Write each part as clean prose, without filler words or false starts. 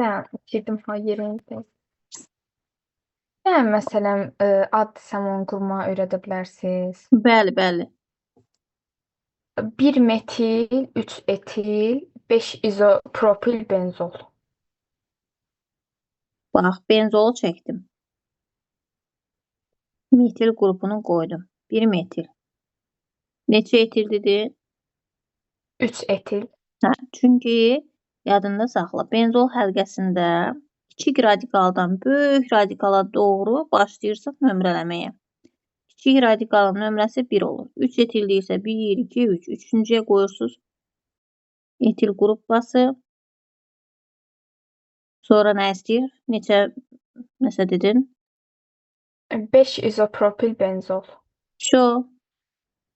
Yani içirdim ha yerində. Yəni məsələn, ad desəm onu qurmağı öyrədə bilərsiz. Bəli, bəli. 1 metil, 3 etil, 5 izopropil benzol. Bax, benzolu çəkdim. Metil qrupunu qoydum. 1 metil. Neçə etil dedi? 3 etil. Hə, çünki yadında saxla. Benzol həlqəsində kiçik radikaldan böyük radikala doğru başlayırsaq nömrələməyə. Kiçik radikalın nömrəsi 1 olur. 3 etilli isə 1, 2, 3. Üçüncüyə qoyursunuz etil qrupası. Sonra nə istəyir? Nəsə dedin? 5 izopropil benzol.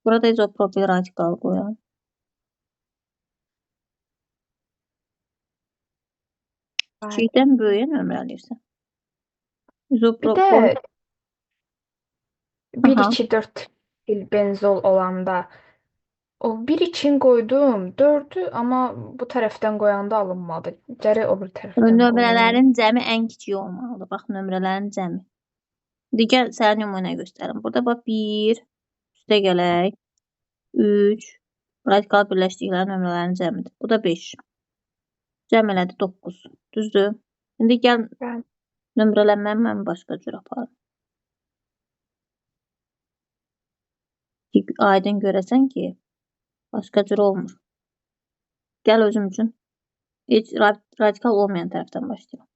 Burada izopropil radikal qoyalım. Kiçikdən böyüyə nömrələyirsən. Bir İzopropil. də 1, 2, 4 benzol olanda o 1 için qoydum 4'ü amma bu tərəfdən qoyanda alınmadı. Gərək o bir tərəfdən qoyum. Nömrələrin cəmi ən kiçik olmalıdır. Bax, nömrələrin cəmi. Digər sənə nümunə göstərim. Burada bax 1, üstə gələk, 3, radikal birləşdikləri nömrələrin cəmidir. Bu da 5. Cəm elədi 9. Düzdür? İndi gəl nömrələnməni mən başqa cür aparım. Aydın görəsən ki, başqa cür olmur. Gəl özüm üçün heç radikal olmayan tərəfdən başlayalım.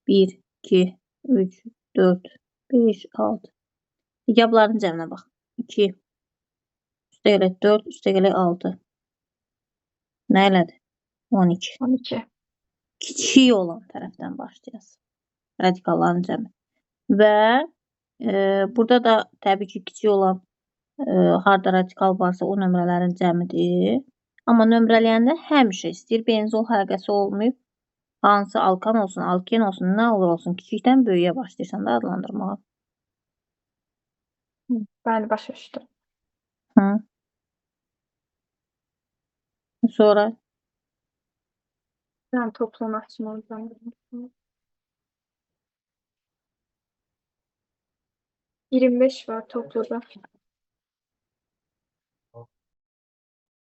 1, 2, 3, 4, 5, 6. Digər bunların cəminə bax. 2, üstə gələk 4, üstə gələk 6. Nə elədi? 12. 12. Kiçik olan tərəfdən başlayacağız. Radikalların cəmi. Və burada da təbii ki, kiçik olan harda radikal varsa o nömrələrin cəmidir. Amma nömrələyəndə həmişə istəyir benzol həlqəsi olmayıb, hansı alkan olsun, alken olsun, nə olur olsun, kiçikdən böyüyə başlayırsan da adlandırmağa. Bəli, başa düşdüm. Sonra? Yəni toplam açmalıdan. 25 var topluda.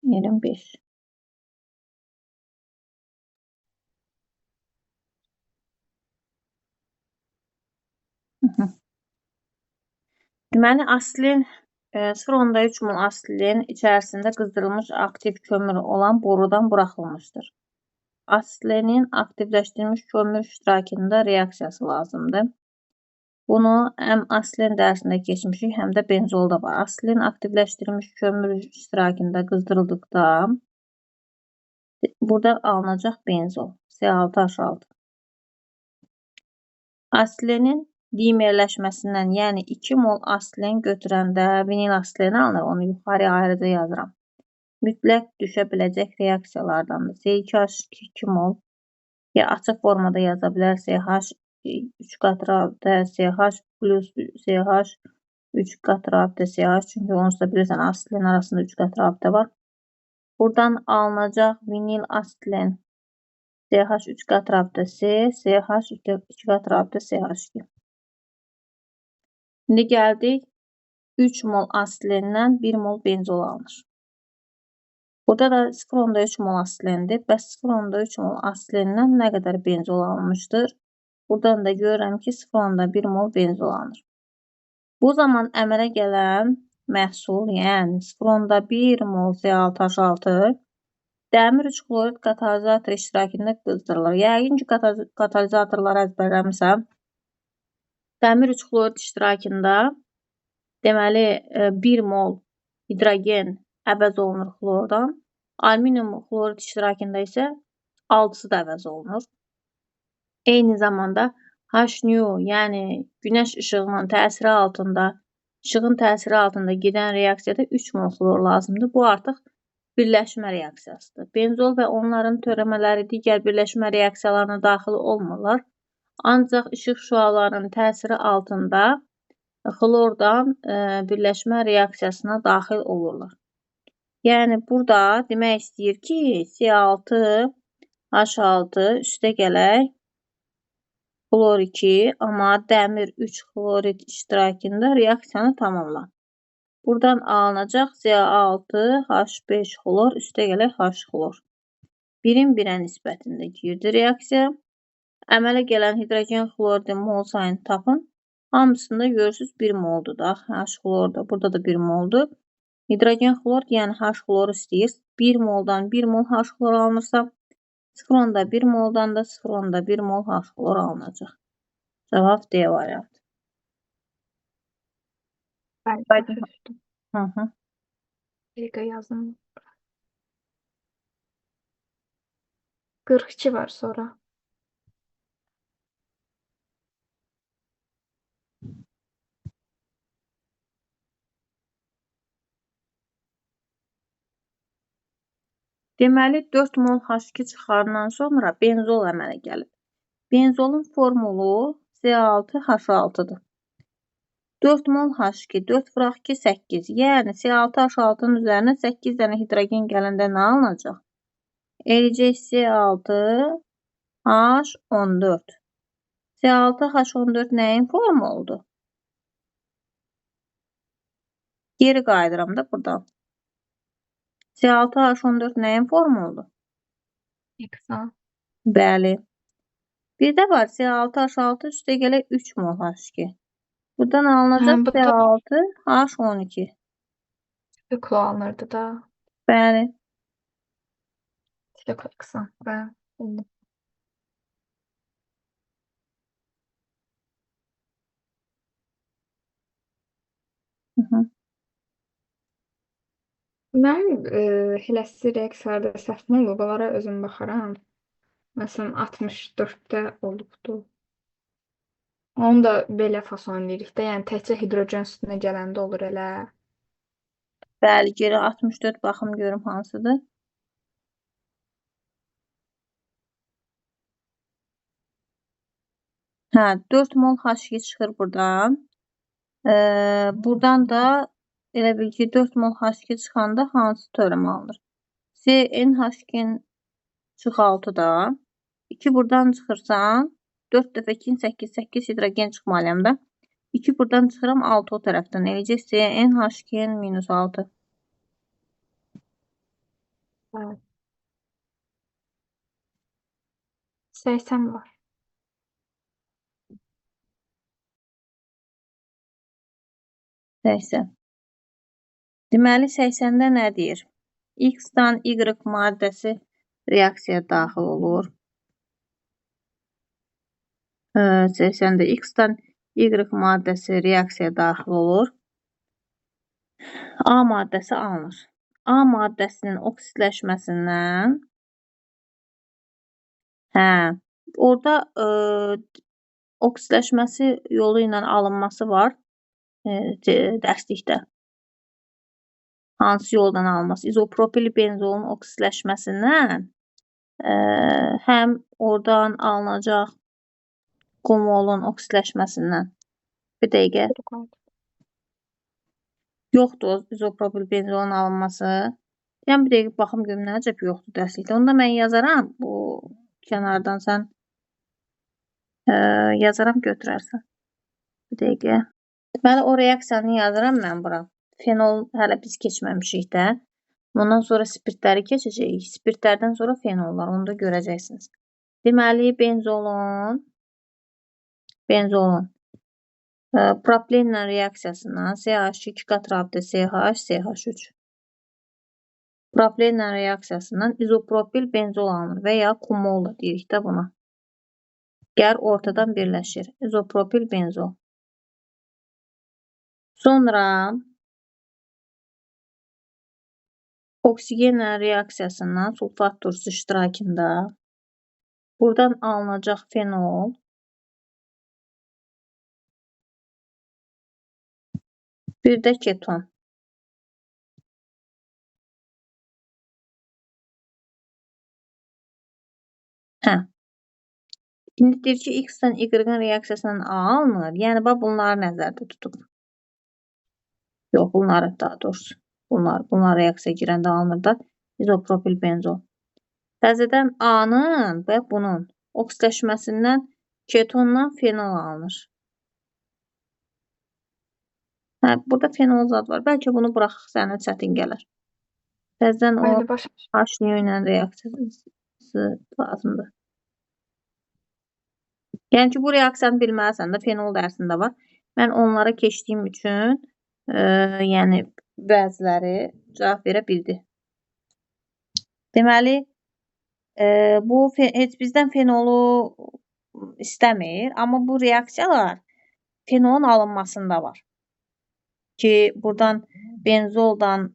25. Deməli, asilin 0,3 mol asilin içərisində qızdırılmış aktiv kömür olan borudan buraxılmışdır. Asilinin aktivləşdirilmiş kömür iştirakında reaksiyası lazımdır. Bunu həm asilin dərsində keçmişik, həm də benzolda var. Asilin aktivləşdirilmiş kömür iştirakında qızdırıldıqda burada alınacaq benzol C6H6. Asilinin dimerləşməsindən, yəni 2 mol asilin götürəndə vinil asilini alınır, onu yuxarıya ayrıca yazıram. Mütləq düşə biləcək reaksiyalardandır. C2H2 2 mol, ya açıq formada yaza bilər, CH 3 qat rabitə, CH plus CH 3 qat rabitə CH, çünki onsuz da bilirsən, asilin arasında 3 qat rabitə var. Buradan alınacaq vinil asilin CH 3 qat rabitə C, CH 2 qat rabitə CH2. İndi gəldik 3 mol asilindən 1 mol benzol alınır. Burada da 0,3 mol asilindir. Bəs 0,3 mol asilindən nə qədər benzol alınmışdır? Buradan da görürəm ki, 0,1 mol benzol alınır. Bu zaman əmələ gələn məhsul, yəni 0,1 mol C6H6 dəmir 3 klorid katalizator iştirakında qızdırılır. Yəqin ki, katalizatorları əzbərləmişəm. Dəmir 3 klorid iştirakında deməli 1 mol hidrogen əvəz olunur xlordan. Alüminium xlorid iştirakında isə 6-sı da əvəz olunur. Eyni zamanda HNO, yəni günəş işığının təsiri altında gedən reaksiyada 3 mol xlor lazımdır. Bu artıq birləşmə reaksiyasıdır. Benzol və onların törəmələri digər birləşmə reaksiyalarına daxil olmurlar. Ancaq işıq şüalarının təsiri altında xlordan birləşmə reaksiyasına daxil olurlar. Yəni, burada demək istəyir ki, C6H6 üstə gələk Xlor 2, amma dəmir 3 xlorid iştirakında reaksiyanı tamamla. Buradan alınacaq Ca6H5 xlor üstə gələk H xlor. 1-in 1-ə nisbətində girdi reaksiya. Əmələ gələn hidrogen xloridin mol sayını tapın. Hamısında görürsünüz 1 moldur da. H xlor da, burada da 1 moldur. Hidrogen xlor, yəni H xloru istəyir. 1 moldan 1 mol H xlor alınırsa, 0,1 moldan da 0,1 mol H xlor alınacaq. Cavab D variantı. Bəli, başa düşdüm. Hı. Dəqiqə yazın. 42 var sonra. Deməli, 4 mol H2 çıxarından sonra benzol əmələ gəlir. Benzolun formulu C6H6-dır. 4 mol H2, 4 vuraq ki 8. Yəni C6H6-nın üzərinə 8 dənə hidrogen gələndə nə alınacaq? Eləcək C6H14. C6H14 nəyin formuludur? Geri qayıdıram da buradan. C6H14 nəyin formuludur? Heksan. Bəli. Bir də var C6H6 üstə gələk 3 mol H2. Buradan alınacaq Bu da C6H12. stiklo alınırdı da. Bəli. Stiklo heksan. Bəli. Mən hiləsi reaksiyalarda səhvim olub, onlara özüm baxaram. Məsələn, 64-də olubdu. Onu da belə fasonlayırıq da, yəni təkcə hidrogen üstünə gələndə olur elə. Bəli, geri 64 baxım görüm hansıdır. Hə, 4 mol H2 çıxır buradan. Buradan da elə bil ki 4 mol H2 çıxanda hansı teorem alınır? CnH2-nin çıx 6-da. 2 buradan çıxırsan, 4 dəfə 2, 8, 8 hidrogen çıxmalıyam da. 2 buradan çıxıram, 6 o tərəfdən. Eləcək CnH2-nin minus 6. Evet. 80 var. Nəysə. Deməli, 80-də nə deyir? X-dan Y maddəsi reaksiyaya daxil olur. 80-də X-dan Y maddəsi reaksiyaya daxil olur. A maddəsi alınır. A maddəsinin oksidləşməsindən orada oksidləşməsi yolu ilə alınması var dərslikdə. Hansı yoldan alınması? İzopropil benzolun oksidləşməsindən həm oradan alınacaq qumolun oksidləşməsindən. Bir dəqiqə. Yoxdur izopropil benzolun alınması. Yəni bir dəqiqə baxım görüm nə əcəb yoxdur dərslikdə. Onda mən yazaram. Bu kənardan sən yazaram götürərsən. Bir dəqiqə. Deməli o reaksiyanı yazıram mən bura. Fenol hələ biz keçməmişik də. Ondan sonra spirtləri keçəcəyik. Spirtlərdən sonra fenollar. Onu da görəcəksiniz. Deməli benzolun propilenlə reaksiyasından CH2 qat rabitə CH, CH3. Propilenlə reaksiyasından izopropil benzol alınır və ya kumol da deyirik də buna. Gəl ortadan birləşir. İzopropil benzol. Sonra oksigenlə reaksiyasından sulfat turşusu iştirakında buradan alınacaq fenol bir də keton. İndi deyir ki, X-dən Y-ın reaksiyasından A alınır. Yəni, bunları nəzərdə tutub. Yox, bunları daha doğrusu. Bunlar reaksiya girəndə alınır da izopropil benzol. Təzədən A-nın və bunun oksidləşməsindən Ketondan fenol alınır. Hə, burada fenol zad var. Bəlkə bunu buraxıq, sənə çətin gələr. Təzədən o Bəli, başa düşdüm. H ilə reaksiyası lazımdır. Yəni ki, bu reaksiyanı bilməlisən də, fenol dərsində var. Mən onlara keçdiyim üçün, yəni bəziləri cavab verə bildi. Deməli, bu heç bizdən fenolu istəmir, amma bu reaksiyalar fenolun alınmasında var. Ki, buradan benzoldan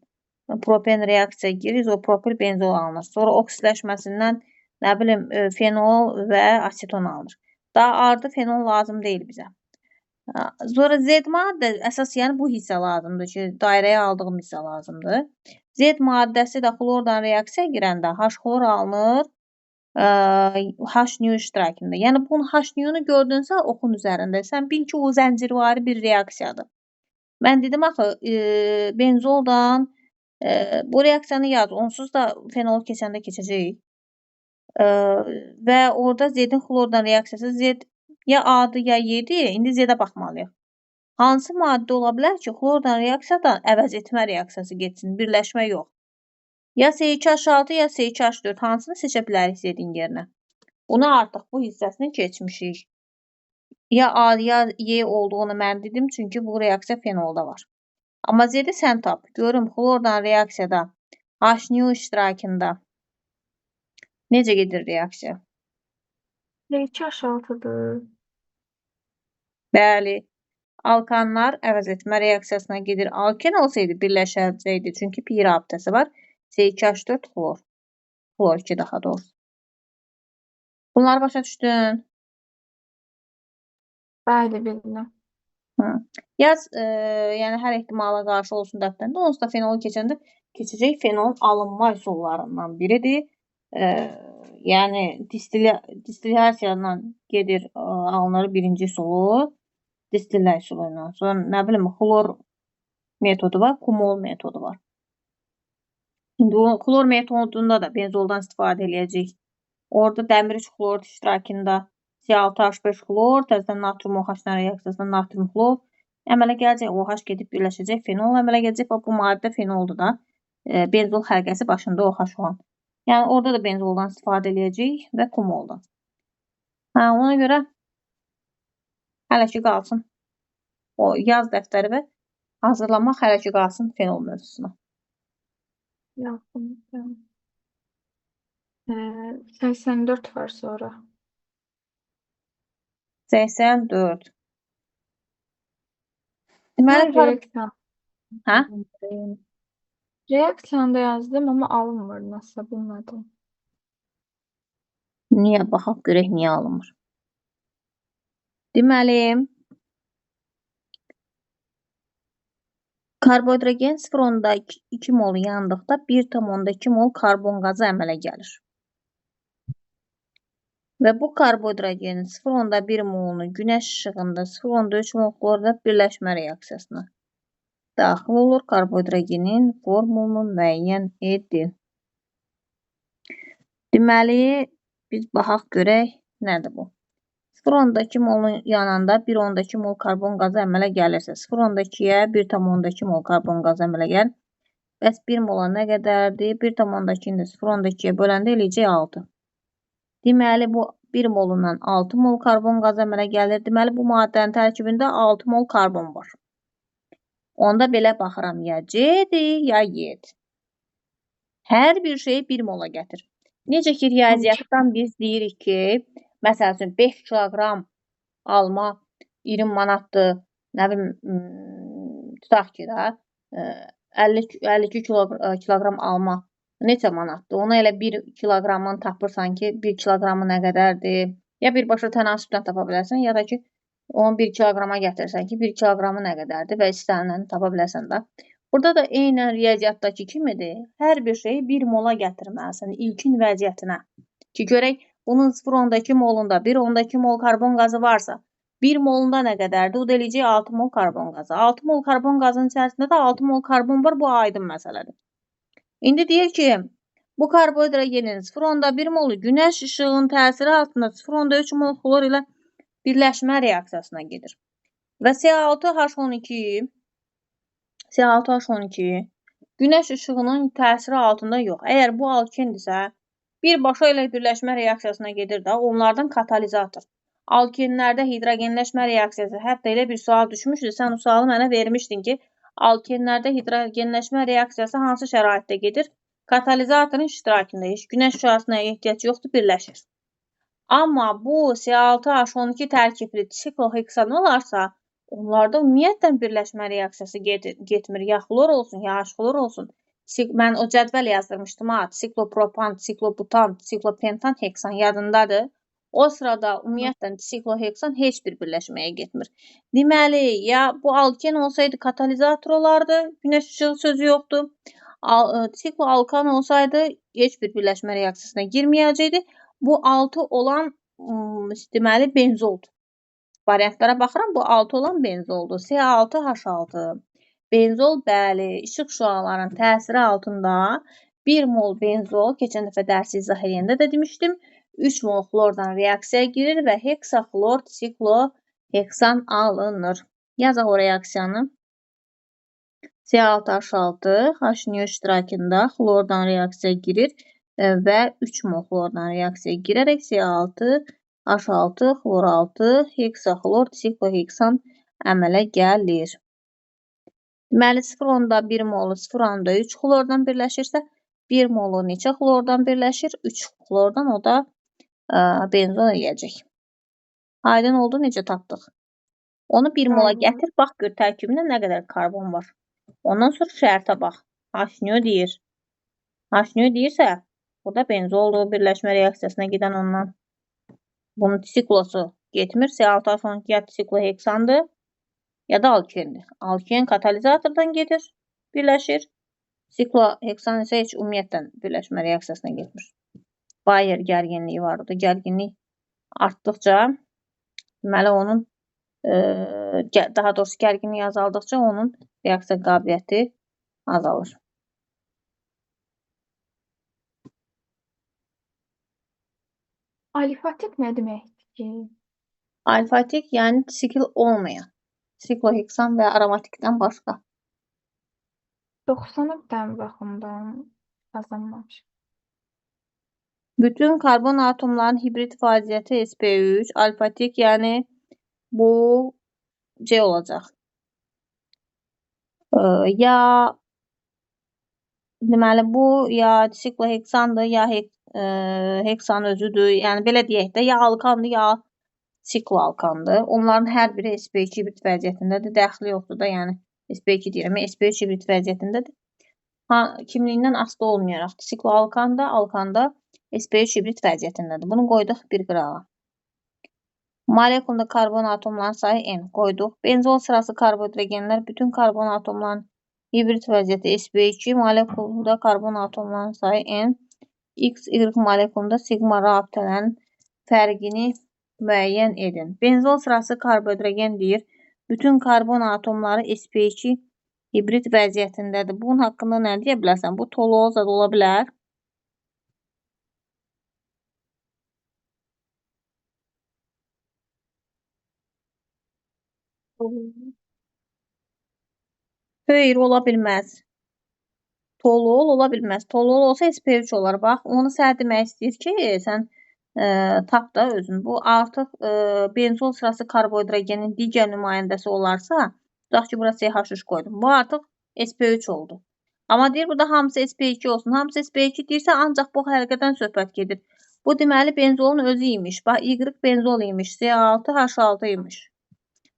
propen reaksiya girir, izopropil benzol alınır. Sonra oksiləşməsindən, nə bilim, fenol və aseton alınır. Daha ardı fenol lazım deyil bizə. Sonra Z maddə, əsas yəni bu hissə lazımdır ki, dairəyə aldığım hissə lazımdır. Z maddəsi də xlordan reaksiya girəndə H-xlor alınır, H-neu iştirakında. Yəni, bunun H-neunu gördünsə, oxun üzərində. Sən bil ki, o zəncirvari bir reaksiyadır. Mən dedim axı, benzoldan bu reaksiyanı yaz. Onsuz da fenol keçəndə keçəcək. Və orada Z-in xlordan reaksiyası Z ya A-dır, ya Y-dir. İndi Z-ə baxmalıyıq. Hansı maddə ola bilər ki, xlordan reaksiyadan əvəz etmə reaksiyası getsin, birləşmə yox. Ya S2H6, ya S2H4. Hansını seçə bilərik Z-in yerinə? Bunu artıq bu hissəsini keçmişik. Ya A, ya Y olduğunu mən dedim, çünki bu reaksiya fenolda var. Amma Z-i sən tap. Görüm, xlordan reaksiyada H-neu iştirakında necə gedir reaksiya? S2H6'dır. Bəli. Alkanlar əvəz etmə reaksiyasına gedir. Alken olsaydı birləşəcəkdi. Çünki pi rabitəsi var. S2H4 xlor. Xlor 2 daha doğrusu. Bunları başa düşdün? Bəli, bildim. Yaz, yəni hər ehtimala qarşı olsun dəftərində. Onsuz da fenolu keçəndə keçəcək fenolun alınma üsullarından biridir. Yəni distillyasiyadan gedir, alınır birinci üsulu. Distillə üsulu ilə. Sonra nə bilim, xlor metodu var, kumol metodu var. İndi o xlor metodunda da benzoldan istifadə edəcəyik. Orada dəmir 3 xlor iştirakında C6H5 xlor, təzədən natrium OH reaksiyasında natrium xlor əmələ gələcək, OH gedib birləşəcək, fenol əmələ gələcək və bu maddə fenoldur da. Benzol xəlqəsi başında OH olan. Yəni orada da benzoldan istifadə edəcəyik və kumoldan. Ona görə hələ ki qalsın. O yaz dəftəri və hazırlamaq hələ ki qalsın fenol mövzusuna. Yazdım. 84 var sonra. 84. Mən Deməli, hə? Reaksiyanda yazdım, amma alınmır. Nasıl bilmədim. Niyə? Baxaq görək niyə alınmır. Deməli, karbohidrogen 0,2 mol yandıqda 1,2 mol karbon qazı əmələ gəlir. Və bu karbohidrogenin 0,1 molunu günəş işığında 0,3 mol xlorda birləşmə reaksiyasına daxil olur. Karbohidrogenin formulunu müəyyən edin. Deməli, biz baxaq görək nədir bu. 0,2 molun yanında 1,2 mol karbon qazı əmələ gəlirsə, 0,2-yə 1,2 mol karbon qazı əmələ gəlir. Bəs 1 mola nə qədərdir? 1,2-ni də 0,2-yə böləndə eləyəcək 6. Deməli, bu 1 molundan 6 mol karbon qazı əmələ gəlir. Deməli, bu maddənin tərkibində 6 mol karbon var. Onda belə baxıram, ya C-dir, ya Y-dir. Hər bir şeyi 1 mola gətir. Necə ki, riyaziyyatdan biz deyirik ki, məsəl üçün 5 kiloqram alma 20 manatdır. Nə bilim, tutaq ki da, 52 kiloqram alma neçə manatdır? Ona elə 1 kiloqramını tapırsan ki, 1 kiloqramı nə qədərdir? Ya birbaşa tənasübdən tapa bilərsən, ya da ki, onu 1 kiloqrama gətirsən ki, 1 kiloqramı nə qədərdir və istəniləni tapa bilərsən da. Burada da eynən riyaziyyatdakı kimidir. Hər bir şeyi 1 mola gətirməlisən ilkin vəziyyətinə. Ki, görək, bunun 0,2 molunda 1,2 mol karbon qazı varsa, 1 molunda nə qədərdir? O da eləyəcək 6 mol karbon qazı. 6 mol karbon qazının içərisində də 6 mol karbon var, bu aydın məsələdir. İndi deyir ki, bu karbohidrogenin 0,1 molu günəş işığının təsiri altında 0,3 mol xlor ilə birləşmə reaksiyasına gedir. Və C6H12 günəş işığının təsiri altında yox. Əgər bu alkendirsə, birbaşa ilə birləşmə reaksiyasına gedir də, onlardan katalizator. Alkenlərdə hidrogenləşmə reaksiyası, hətta elə bir sual düşmüşdü, sən o sualı mənə vermişdin ki, alkenlərdə hidrogenləşmə reaksiyası hansı şəraitdə gedir? Katalizatorun iştirakında, heç günəş şüasına ehtiyac yoxdur, birləşir. Amma bu C6H12 tərkibli sikloheksan olarsa, onlarda ümumiyyətlə birləşmə reaksiyası getmir. Ya xlor olsun, ya H-xlor olsun. Mən o cədvəl yazdırmışdım. Siklopropan, siklobutan, siklopentan heksan yadındadır. O sırada ümumiyyətlə sikloheksan heç bir birləşməyə getmir. Deməli, ya bu alken olsaydı katalizator olardı. Günəş işığı sözü yoxdur. Sikloalkan olsaydı heç bir birləşmə reaksiyasına girməyəcəkdi. Bu 6 olan deməli benzoldur. Variantlara baxıram, bu 6 olan benzoldur. C6H6. Benzol, bəli, işıq şüalarının təsiri altında 1 mol benzol, keçən dəfə dərsi izah edəndə də demişdim, 3 mol xlordan reaksiyaya girir və heksaxlor sikloheksan alınır. Yazaq o reaksiyanı. C6H6 H-niyon iştirakında xlordan reaksiyaya girir və 3 mol xlordan reaksiyaya girərək C6H6 xlor 6 heksaxlor sikloheksan əmələ gəlir. Deməli 0,1 molu 0,3 xlordan birləşirsə, 1 molu neçə xlordan birləşir? 3 xlordan, o da benzol eləyəcək. Aydın oldu, necə tapdıq? Onu 1 mola gətir, bax gör tərkibində nə qədər karbon var. Ondan sonra şərtə bax. H-niyon deyir. H-niyon deyirsə, o da benzoldur, birləşmə reaksiyasına gedən ondan. Bunun siklosu getmir. C6H12 ya sikloheksandır, ya da alkendir. Alken katalizatordan gedir, birləşir. Sikloheksan isə heç ümumiyyətlə birləşmə reaksiyasına getmir. Bayer gərginliyi var. O da gərginlik artdıqca, deməli onun daha doğrusu gərginliyi azaldıqca onun reaksiya qabiliyyəti azalır. Alifatik nə deməkdir ki? Alifatik yəni sikl olmayan. Sikloheksan və aromatikdən başqa. 90 tən baxımdan qazanmamış. Bütün karbon atomlarının hibrid faziyyəti sp3, alifatik yəni bu C olacaq. Ya deməli bu ya sikloheksandır, ya heksan özüdür. Yəni belə deyək də, ya alkandır, ya sikloalkandır. Onların hər biri sp2 hibrid vəziyyətindədir. Dəxli yoxdur da, yəni sp2 deyirəm, sp3 hibrid vəziyyətindədir. Kimliyindən asılı olmayaraq sikloalkanda, alkanda sp3 hibrid vəziyyətindədir. Bunu qoyduq bir qırağa. Molekulda karbon atomlarının sayı N qoyduq. Benzol sırası karbohidrogenlər bütün karbon atomlarının hibrid vəziyyəti sp2, molekulda karbon atomlarının sayı N. X, Y molekulunda sigma rabitələrin fərqini müəyyən edin. Benzol sırası karbohidrogen deyir. Bütün karbon atomları sp2 hibrid vəziyyətindədir. Bunun haqqında nə deyə bilərsən? Bu toluol zad ola bilər. Xeyr, ola bilməz. Toluol ola bilməz. Toluol olsa sp3 olar. Bax, onu sənə demək istəyir ki, sən tap da özün. Bu artıq benzol sırası karbohidrogenin digər nümayəndəsi olarsa, tutaq ki, bura CH3 qoydum. Bu artıq sp3 oldu. Amma deyir, burada hamısı sp2 olsun. Hamısı sp2 deyirsə, ancaq bu həlqədən söhbət gedir. Bu deməli benzolun özü imiş. Bax, Y benzol imiş. C6H6 imiş.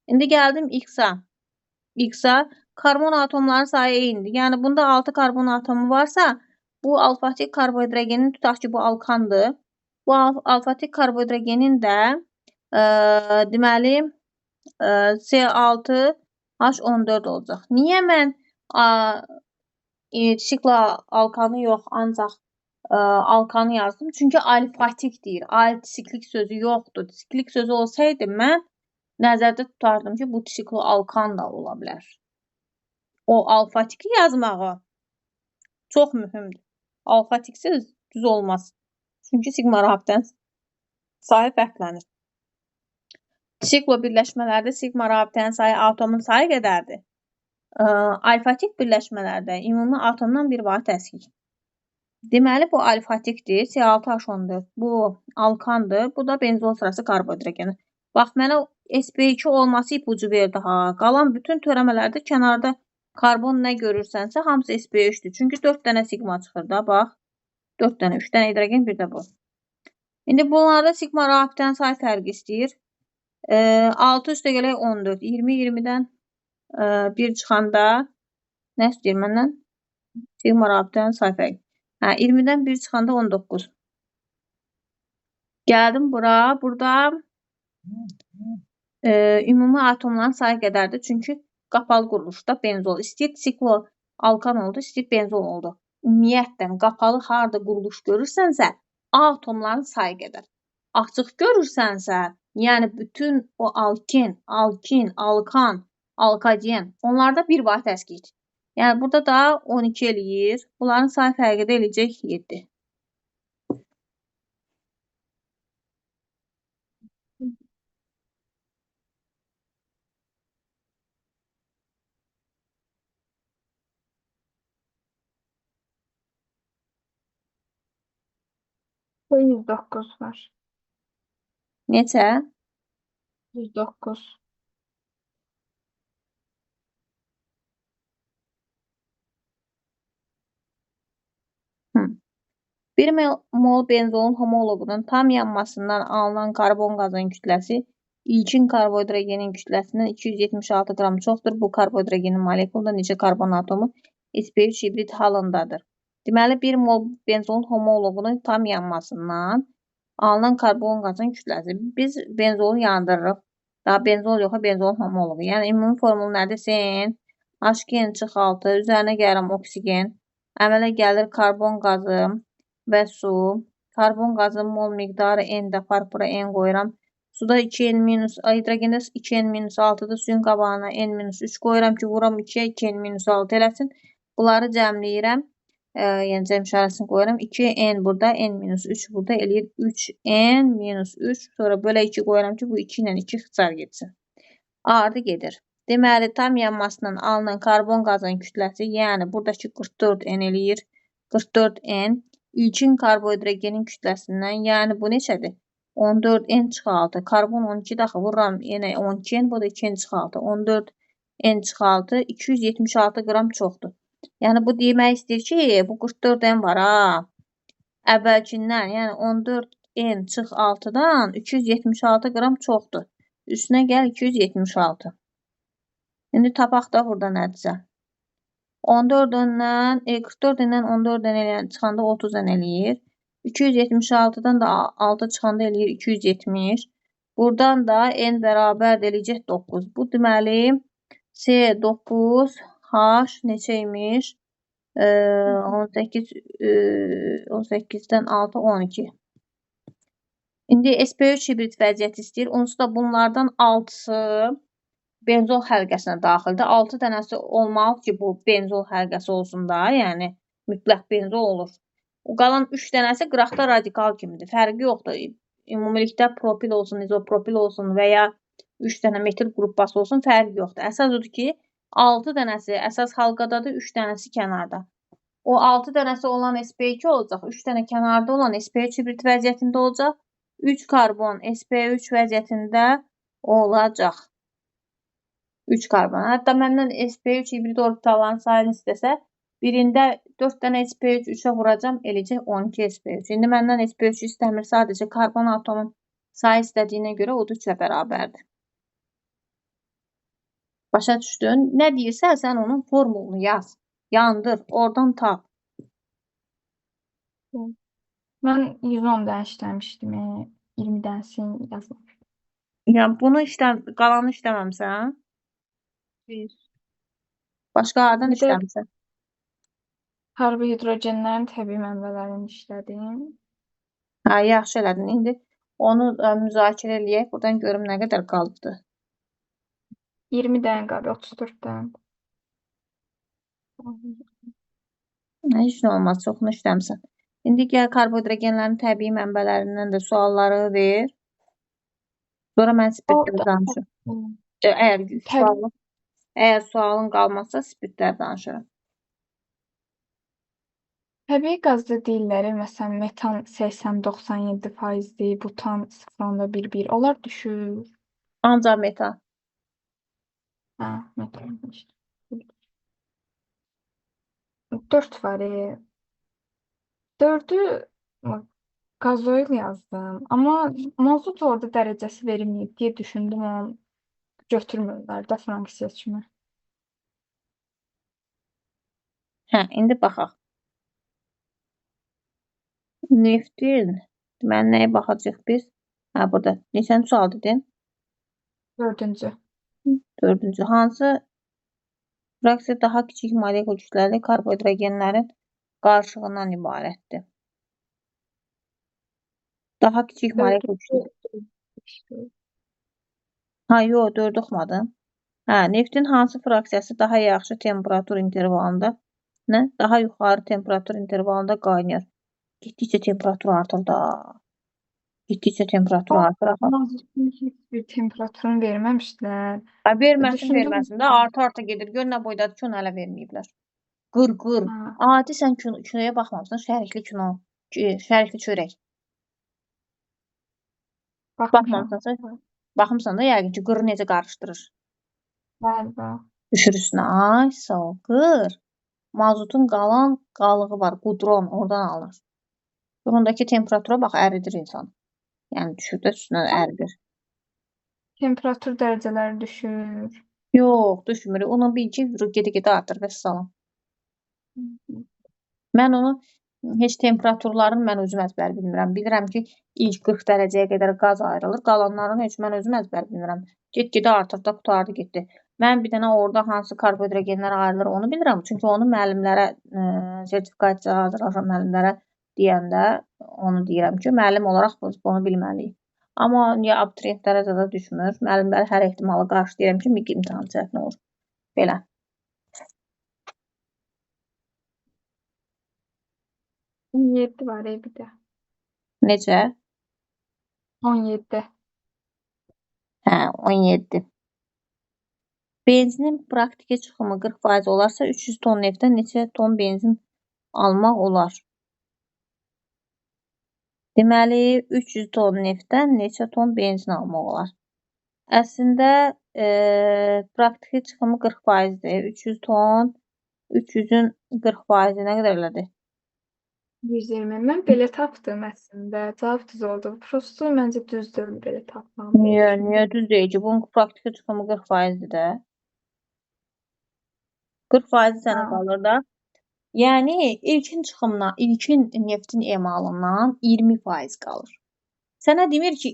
İndi gəldim X-a. X-a karbon atomlarının sayı eynidir. Yəni, bunda 6 karbon atomu varsa, bu alfatik karbohidrogenin, tutaq ki, bu alkandır. Bu alfatik karbohidrogenin də deməli C6H14 olacaq. Niyə mən sikloalkanı yox, ancaq alkanı yazdım? Çünki alifatik deyir. Siklik sözü yoxdur. Siklik sözü olsaydı mən nəzərdə tutardım ki, bu sikloalkan da ola bilər. O alfatiki yazmağı çox mühümdür. Alfatiksiz düz olmaz. Çünki sigma rabitənin sayı fərqlənir. Siklo birləşmələrdə sigma rabitənin sayı atomun sayı qədərdir. Alfatik birləşmələrdə ümumi atomdan bir vaxt təşkil. Deməli, bu alfatikdir, C6H14. Bu alkandır, bu da benzol sırası karbohidrogeni. Bax, mənə sp2 olması ipucu verdi ha. Qalan bütün törəmələrdə kənarda karbon nə görürsənsə, hamısı sp3'dür. Çünki 4 dənə sigma çıxır da, bax. 4 dənə, 3 dənə hidrogen, bir də bu. İndi bunlarda sigma rabitənin sayı fərqi istəyir. 6 üstə gələk 14. 20-20-dən 1 çıxanda nə istəyir məndən? Sigma rabitənin sayı fərqi. 20-dən 1 çıxanda 19. Gəldim bura. Burada ümumi atomların sayı qədərdir. Çünki qapalı quruluşda benzol. İstəyir siklo alkan oldu, istəyir benzol oldu. Ümumiyyətlə, qapalı harda quruluş görürsənsə, atomların sayı qədər. Açıq görürsənsə, yəni bütün o alkin, alkan, alkagen, onlarda bir vaxt təşkil. Yəni burada da 12 eləyir. Bunların sayı fərqi də eləyəcək 7. Bu 109 var. Neçə? 109. Bir mol benzolun homologunun tam yanmasından alınan karbon qazının kütləsi ilkin karbohidrogenin kütləsindən 276 qram çoxdur. Bu karbohidrogenin molekulunda neçə karbon atomu sp3 hibrid halındadır. Deməli, bir mol benzolun homologunun tam yanmasından alınan karbon qazının kütləsi. Biz benzolu yandırırıq. Daha benzol yox, benzolun homologu. Yəni, ümumi formulu nədir? Sen H2NO6 üzərinə gəlirəm oksigen. Əmələ gəlir karbon qazı və su. Karbon qazının mol miqdarı N dəfər bura N qoyuram. Suda 2N minus, hidrogende 2N minus 6'da suyun qabağına N minus 3 qoyuram ki, vuram 2'ye 2N minus 6 eləsin. Bunları cəmləyirəm. Yəni cəm işarəsini qoyuram. 2N burada, N minus 3 burada eləyir 3N minus 3. Sonra bölə 2 qoyuram ki, bu 2 ilə 2 xıçar getsin. Ardı gedir. Deməli, tam yanmasından alınan karbon qazının kütləsi, yəni buradakı 44N eləyir. 44N. İlkin karbohidrogenin kütləsindən, yəni bu neçədir? 14N çıx 6. Karbon 12 daxı vururam, yenə 12N, bu da 2N çıx 6. 14N çıx 6, 276 qram çoxdur. Yəni bu demək istəyir ki, bu 44N var ha. Əvvəlkindən, yəni 14N çıx 6-dan 276 qram çoxdur. Üstünə gəl 276. İndi tapaq da burada nədirsə. 14-dən, 44-dən 14-dən eləyən çıxanda 30-dən eləyir. 276-dan da 6 çıxanda eləyir 270. Buradan da n bərabər eləyəcək 9. Bu deməli C9 H neçəymiş? 18 18-dən 6 12. İndi sp3 hibrid vəziyyət istəyir. Onsuz da bunlardan 6-sı benzol həlqəsinə daxildir. 6 dənəsi olmalı ki, bu benzol həlqəsi olsun da, yəni mütləq benzol olur. O qalan 3 dənəsi qıraqda radikal kimidir. Fərqi yoxdur. Ümumilikdə propil olsun, izopropil olsun və ya 3 dənə metil qrupbası olsun, fərqi yoxdur. Əsas odur ki, 6 dənəsi əsas halqadadır, 3 dənəsi kənarda. O 6 dənəsi olan sp2 olacaq, 3 dənə kənarda olan sp3 hibrid vəziyyətində olacaq, 3 karbon sp3 vəziyyətində olacaq. 3 karbon. Hətta məndən sp3 hibrid orbitalların sayını istəsə, birində 4 dənə sp3 3-ə vuracam, eləcək 12 sp3. İndi məndən sp3 istəmir, sadəcə karbon atomun sayı istədiyinə görə o da 3-ə bərabərdir. Başa düşdün? Nə deyirsə, sən onun formulunu yaz. Yandır, oradan tap. Mən 110 dən işləmişdim, 20 dənəsini yazmamışdım. Yəni bunu qalanı işləməmsən? Başqa hardan işləmirsən? Karbohidrogenlərin təbii mənbələrini işlədim. Hə, yaxşı elədin. İndi onu müzakirə eləyək. Buradan görüm nə qədər qalıbdı. 20 dənə qaldı, 34 dənə. Heç nə olmaz, çoxunu işləmsən. İndi gəl karbohidrogenlərin təbii mənbələrindən də sualları ver. Sonra mən spirtlər Orada danışıram. təbii, Əgər sualın qalmazsa spirtlər danışıram. təbii qazda deyirlər, məsələn, metan 80-97%-dir, butan 0,11. Onlar düşür. Ancaq metan. Hə, metan işte. 4 var. 4'ü gazoil yazdım. Ama mazot orada derecesi verilmeyip diye düşündüm. Onu götürmürlər də frank seçimi. Hə, indi baxaq. Neftin, deməli nəyə baxacağıq biz? Hə, burada. Neçənci sual dedin? 4-cü. 4-cü. Hansı fraksiya daha kiçik molekul kütləli karbohidrogenlərin qarışığından ibarətdir? Daha kiçik molekul kütləli. 4-cü. Ha, yox, 4 oxumadım. Hə, neftin hansı fraksiyası daha yaxşı temperatur intervalında, daha yuxarı temperatur intervalında qaynayır? Getdikcə temperatur artır da. Getdikcə temperatur artır. Mazotun heç bir temperaturunu verməmişlər. Verməsin, Düşündüm. verməsin də arta gedir. Gör nə boydadır ki, onu hələ verməyiblər. Qır. Hə, Adi sən kinoya baxmamısan, şərikli kino, şərikli çörək. baxmışam. Baxmısan da yəqin ki, qırı necə qarışdırır. Bəli. Düşür üstünə. Ay, sağ ol, qır. Mazotun qalan qalığı var, qudron, oradan alınır. Burundakı temperatura bax, əridir insan. Yəni düşür də üstünə əridir. Temperatur dərəcələri düşür. Yox, düşmür. Onu bil ki, gedə artır və salam. Mən onu heç temperaturlarını mən özüm əzbər bilmirəm. Bilirəm ki, ilk 40 dərəcəyə qədər qaz ayrılır. Qalanlarını heç mən özüm əzbər bilmirəm. Get-gedə artır da qutardı getdi. Mən bir dənə orada hansı karbohidrogenlər ayrılır onu bilirəm. Çünki onu müəllimlərə sertifikasiya hazırlaşan müəllimlərə deyəndə onu deyirəm ki, müəllim olaraq biz bunu bilməliyik. Amma niyə abituriyentlərə zada düşmür? Müəllimlər hər ehtimalı qarşılayıram ki, MİQ imtahanı çətin olur. Belə. 17 var bir də. Necə? 17. Hə, 17. Benzinin praktiki çıxımı 40% olarsa 300 ton neftdən neçə ton benzin almaq olar? Deməli, 300 ton neftdən neçə ton benzin almaq olar? Əslində, praktiki çıxımı 40%dir. 300 ton, 300-ün 40%-i nə qədər elədi? 120. Mən belə tapdım əslində. Cavab düz oldu. Prosto məncə düz deyil belə tapmam. Niyə düz deyil ki? Bunun praktiki çıxımı 40%-dir də. 40% sənə qalır da. Yəni ilkin çıxımdan, ilkin neftin emalından 20% qalır. Sənə demir ki,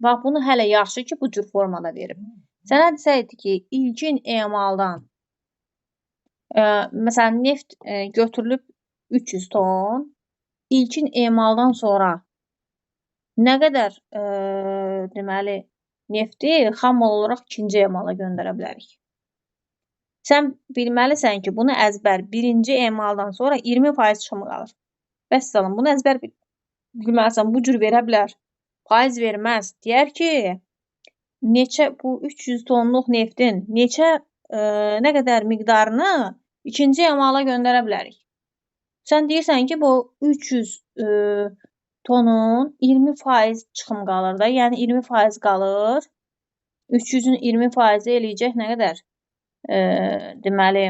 bax bunu hələ yaxşı ki, bu cür formada verib. Sənə desəydi ki, ilkin emaldan məsələn neft götürülüb 300 ton, ilkin emaldan sonra nə qədər deməli nefti xam olaraq ikinci emala göndərə bilərik. Sən bilməlisən ki, bunu əzbər birinci emaldan sonra 20% çıxımı qalır. Vəssalam, bunu əzbər bilməlisən, bu cür verə bilər. Faiz verməz. Deyər ki, neçə bu 300 tonluq neftin nə qədər miqdarını ikinci emala göndərə bilərik. Sən deyirsən ki, bu 300 tonun 20% çıxım qalır da, yəni 20% qalır. 300-ün 20% eləyəcək nə qədər? Deməli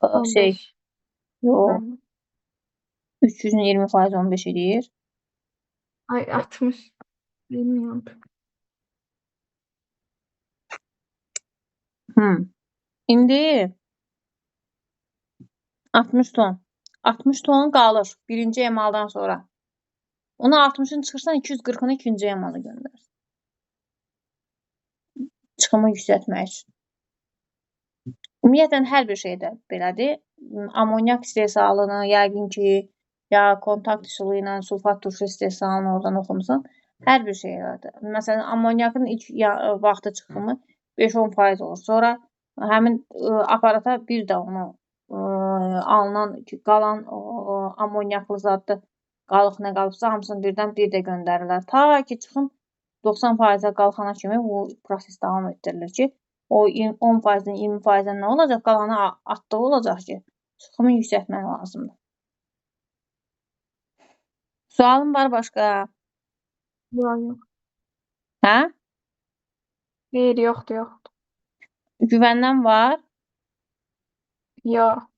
15. Yox. 300-ün 20% 15 edir. Ay 60. Bilmiyorum. İndi 60 ton. 60 ton qalır birinci emaldan sonra. Onu 60-ını çıxırsan 240-ını ikinci emala göndər. Çıxımı yüksəltmək üçün. Ümumiyyətlə hər bir şeydə belədir. Amonyak istehsalını yəqin ki, ya kontakt üsulu ilə sulfat turşu istehsalını oradan oxumusan, hər bir şey elədir. Məsələn, amonyakın ilk vaxtı çıxımı 5-10% olur. Sonra həmin aparata bir də onu alınan qalan amonyaklı zaddır, qalıq nə qalıbsa hamısını birdən bir də göndərirlər. Ta ki çıxım 90%-ə qalxana kimi bu proses davam etdirilir ki, o 10%-dən 20%-dən nə olacaq? Qalanı atdığı olacaq ki, çıxımı yüksəltmək lazımdır. Sualın var başqa? Yox, yox. Hə? Xeyr, yoxdur, yoxdur. Güvəndən var? Yox.